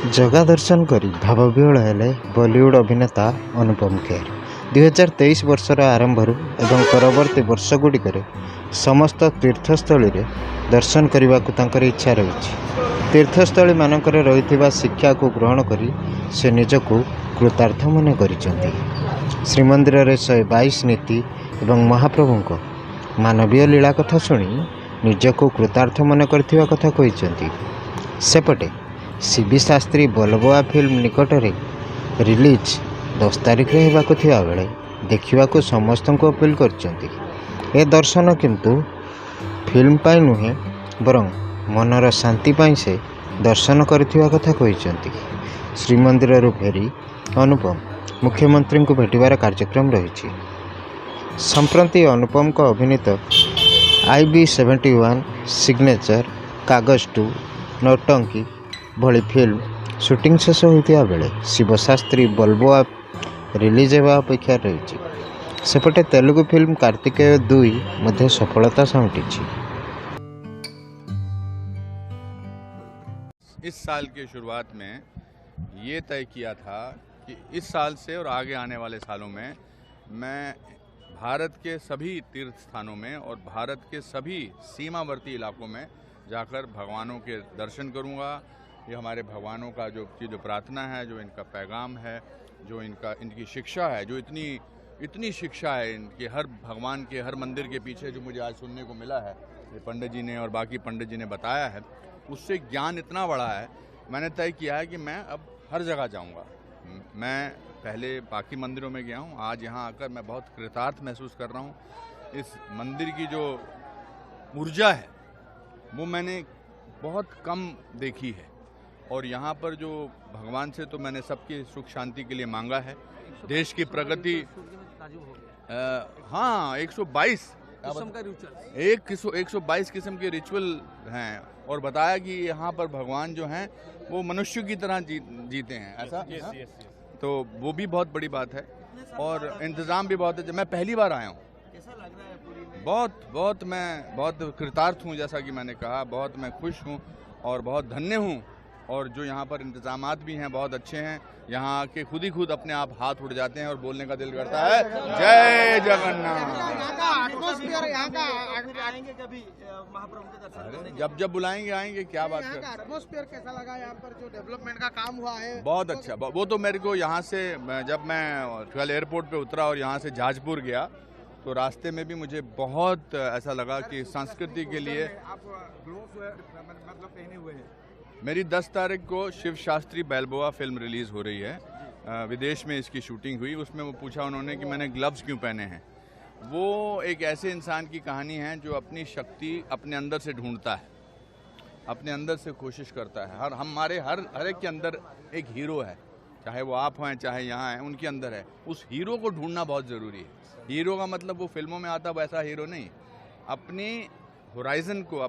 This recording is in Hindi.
जगा दर्शन करी भावविहल हेले बॉलीवुड अभिनेता अनुपम खेर 2023 वर्षर आरंभ एवं परवर्ती वर्षगुड़िक समस्त तीर्थस्थली दर्शन करने को इच्छा रही। तीर्थस्थली मानक रही शिक्षा को ग्रहण करी से निजक कृतार्थ मन कर श्रीमंदिर में 122 नीति एवं महाप्रभु मानवीय लीला कथा शुणी निजक कृतार्थ मन करथिबा कथा कहिसेंती। सेपटे सीबी शास्त्री बलबुआ फिल्म निकट में रिलीज 10 तारिख होगाकू बेले देखा समस्त को अपील कर दर्शन किंतु फिल्म पाई नुहे बरं मनर शांति पाई से दर्शन करथिबा कथा कहिसेंती। श्रीमंदिर फेरी अनुपम मुख्यमंत्री को भेटबार कार्यक्रम रही। संप्रति अनुपम को अभिनीत IB71 सिग्नेचर कागज 2 नौटंकी भली फिल्म शूटिंग शेष होता बेले शिवशास्त्री बलबुआ रिलीज होगा अपेक्षा रही। सेपटे तेलुगु फिल्म कार्तिकेय 2 मध्य सफलता साउंटी। इस साल की शुरुआत में ये तय किया था कि इस साल से और आगे आने वाले सालों में मैं भारत के सभी तीर्थ स्थानों में और भारत के सभी सीमावर्ती इलाकों में जाकर भगवानों के दर्शन करूंगा। ये हमारे भगवानों का जो प्रार्थना है, जो इनका पैगाम है, जो इनकी शिक्षा है, जो इतनी शिक्षा है इनके हर भगवान के हर मंदिर के पीछे जो मुझे आज सुनने को मिला है, ये पंडित जी ने और बाकी पंडित जी ने बताया है, उससे ज्ञान इतना बड़ा है। मैंने तय किया है कि मैं अब हर जगह जाऊंगा। मैं पहले बाकी मंदिरों में गया हूं, आज यहां आकर मैं बहुत कृतार्थ महसूस कर रहा हूं। इस मंदिर की जो ऊर्जा है वो मैंने बहुत कम देखी है और यहाँ पर जो भगवान से तो मैंने सबकी सुख शांति के लिए मांगा है, देश की प्रगति। हाँ, 122 किस्म के रिचुअल हैं और बताया कि यहाँ पर भगवान जो हैं वो मनुष्य की तरह जीते हैं, ऐसा तो वो भी बहुत बड़ी बात है और इंतज़ाम भी बहुत है। मैं पहली बार आया हूँ, मैं बहुत कृतार्थ हूँ। जैसा कि मैंने कहा, बहुत मैं खुश हूँ और बहुत धन्य हूँ। और जो यहाँ पर इंतजामात भी हैं बहुत अच्छे हैं। यहाँ आके खुद अपने आप हाथ उठ जाते हैं और बोलने का दिल करता है, जय जगन्नाथ। जब बुलाएंगे आएंगे। क्या बात है, एटमॉस्फेयर कैसा लगा यहाँ पर जो डेवलपमेंट का काम हुआ है? बहुत अच्छा। वो तो मेरे को यहाँ से जब मैं कल एयरपोर्ट पे उतरा और यहाँ से जाजपुर गया तो रास्ते में भी मुझे बहुत ऐसा लगा कि संस्कृति के लिए मेरी 10 तारीख को शिव शास्त्री बलबुआ फिल्म रिलीज हो रही है। विदेश में इसकी शूटिंग हुई। उसमें वो पूछा उन्होंने कि मैंने ग्लव्स क्यों पहने हैं। वो एक ऐसे इंसान की कहानी है जो अपनी शक्ति अपने अंदर से ढूंढता है, अपने अंदर से कोशिश करता है। हमारे हर एक के अंदर एक हीरो है, चाहे वो आप हैं चाहे यहाँ हैं, उनके अंदर है। उस हीरो को ढूंढना बहुत ज़रूरी है। हीरो का मतलब वो फिल्मों में आता वैसा हीरो नहीं, अपनी होराइजन को